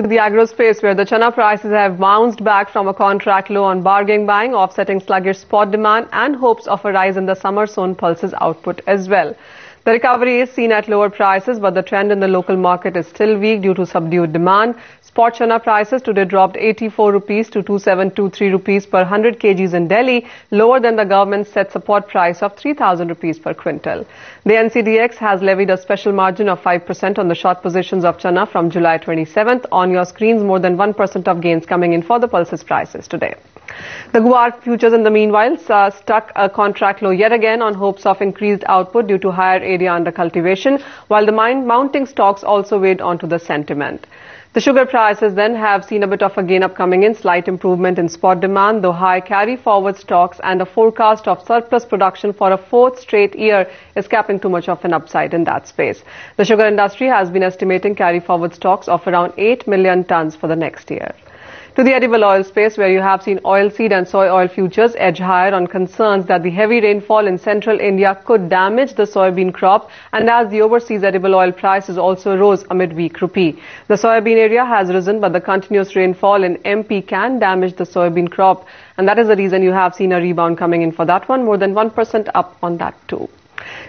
To the agro space, where the Chana prices have bounced back from a contract low on bargain buying, offsetting sluggish spot demand and hopes of a rise in the summer sown pulses output as well. The recovery is seen at lower prices, but the trend in the local market is still weak due to subdued demand. Spot Chana prices today dropped 84 rupees to 2723 rupees per 100 kgs in Delhi, lower than the government's set support price of 3000 rupees per quintal. The NCDX has levied a special margin of 5% on the short positions of Chana from July 27th. On your screens, more than 1% of gains coming in for the pulses prices today. The guar futures in the meanwhile stuck a contract low yet again on hopes of increased output due to higher area under cultivation, while the mounting stocks also weighed onto the sentiment. The sugar prices then have seen a bit of a gain up coming in, slight improvement in spot demand, though high carry forward stocks and a forecast of surplus production for a fourth straight year is capping too much of an upside in that space. The sugar industry has been estimating carry forward stocks of around 8 million tons for the next year. To the edible oil space, where you have seen oilseed and soy oil futures edge higher on concerns that the heavy rainfall in central India could damage the soybean crop, and as the overseas edible oil prices also rose amid weak rupee. The soybean area has risen, but the continuous rainfall in MP can damage the soybean crop, and that is the reason you have seen a rebound coming in for that one, more than 1% up on that too.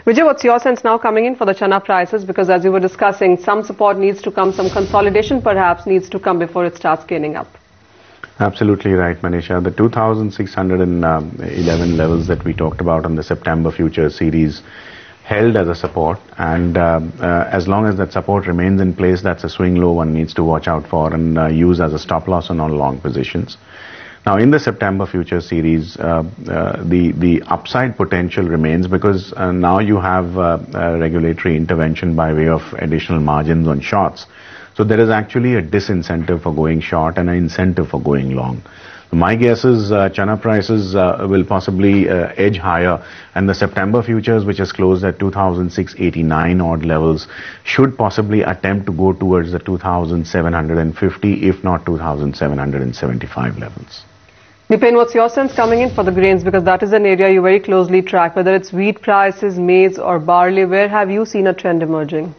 Vijay, what's your sense now coming in for the Chana prices? Because as you were discussing, some support needs to come, some consolidation perhaps needs to come before it starts gaining up. Absolutely right, Manisha. The 2,611 levels that we talked about on the September futures series held as a support, and as long as that support remains in place, that's a swing low one needs to watch out for and use as a stop loss on all long positions. Now, in the September futures series, the upside potential remains because now you have regulatory intervention by way of additional margins on shorts. So there is actually a disincentive for going short and an incentive for going long. My guess is Chana prices will possibly edge higher, and the September futures, which has closed at 2,689 odd levels, should possibly attempt to go towards the 2,750, if not 2,775 levels. Nipen, what's your sense coming in for the grains? Because that is an area you very closely track, whether it's wheat prices, maize or barley. Where have you seen a trend emerging?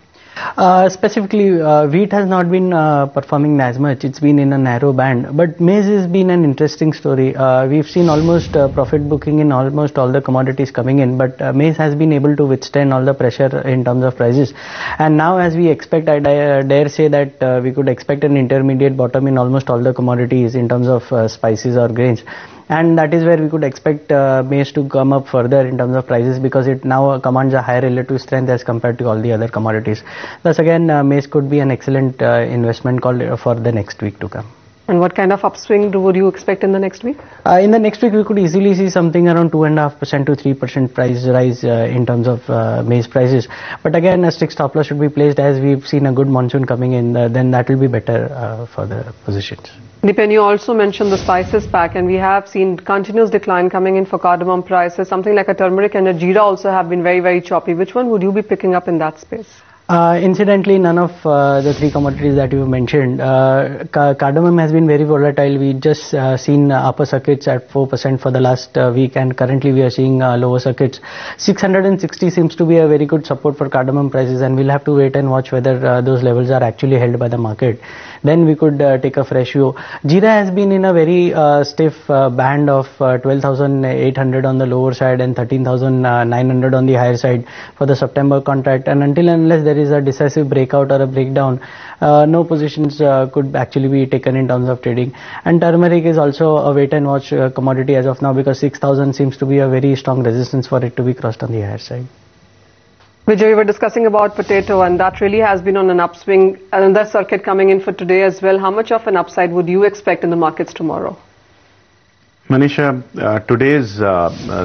Specifically, wheat has not been performing as much. It's been in a narrow band. But maize has been an interesting story. We've seen almost profit booking in almost all the commodities coming in. But maize has been able to withstand all the pressure in terms of prices. And now as we expect, I dare say that we could expect an intermediate bottom in almost all the commodities in terms of spices or grains. And that is where we could expect maize to come up further in terms of prices, because it now commands a higher relative strength as compared to all the other commodities. Thus again, maize could be an excellent investment call for the next week to come. And what kind of upswing would you expect in the next week? In the next week, we could easily see something around 2.5% to 3% price rise in terms of maize prices. But again, a strict stop loss should be placed, as we've seen a good monsoon coming in. Then that will be better for the positions. Nipen, you also mentioned the spices pack, and we have seen continuous decline coming in for cardamom prices. Something like a turmeric and a jeera also have been very, very choppy. Which one would you be picking up in that space? Incidentally, none of the three commodities that you mentioned. Cardamom has been very volatile. We just seen upper circuits at 4% for the last week, and currently we are seeing lower circuits. 660 seems to be a very good support for cardamom prices, and we'll have to wait and watch whether those levels are actually held by the market. Then we could take a fresh view. Jeera has been in a very stiff band of 12,800 on the lower side and 13,900 on the higher side for the September contract, and until and unless there is a decisive breakout or a breakdown, no positions could actually be taken in terms of trading. And turmeric is also a wait and watch commodity as of now, because 6,000 seems to be a very strong resistance for it to be crossed on the higher side. Vijay, we were discussing about potato, and that really has been on an upswing. Another circuit coming in for today as well. How much of an upside would you expect in the markets tomorrow? Manisha, today's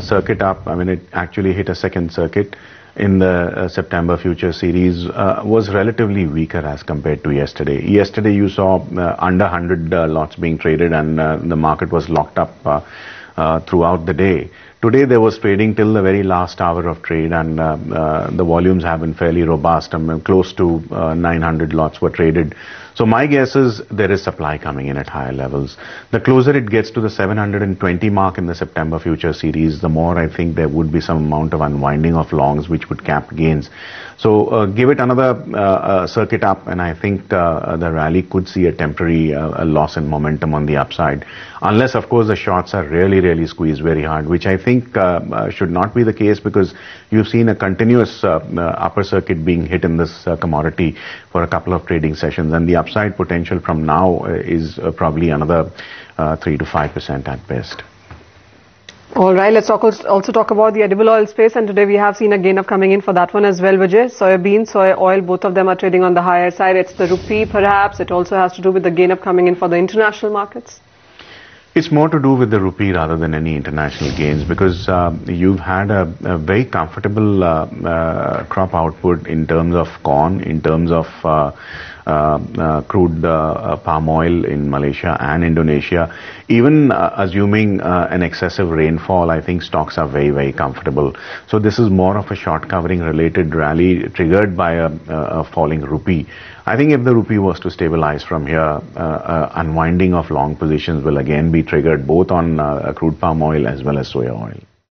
circuit up, I mean, it actually hit a second circuit in the September future series, was relatively weaker as compared to yesterday. Yesterday you saw under 100 lots being traded, and the market was locked up throughout the day. Today there was trading till the very last hour of trade, and the volumes have been fairly robust. I mean, close to 900 lots were traded. So my guess is there is supply coming in at higher levels. The closer it gets to the 720 mark in the September future series, the more I think there would be some amount of unwinding of longs which would cap gains. So give it another circuit up, and I think the rally could see a temporary loss in momentum on the upside, unless of course the shorts are really squeezed very hard, which I think should not be the case, because you've seen a continuous upper circuit being hit in this commodity for a couple of trading sessions, and the upside potential from now is probably another 3 to 5% at best. All right, let's also talk about the edible oil space, and today we have seen a gain of coming in for that one as well, Vijay. Soybean, soy oil, both of them are trading on the higher side. It's the rupee perhaps. It also has to do with the gain of coming in for the international markets. It's more to do with the rupee rather than any international gains, because you've had a very comfortable crop output in terms of corn, in terms of crude palm oil in Malaysia and Indonesia. Even assuming an excessive rainfall, I think stocks are very comfortable. So this is more of a short covering related rally triggered by a falling rupee. I think if the rupee was to stabilize from here, unwinding of long positions will again be triggered both on crude palm oil as well as soya oil.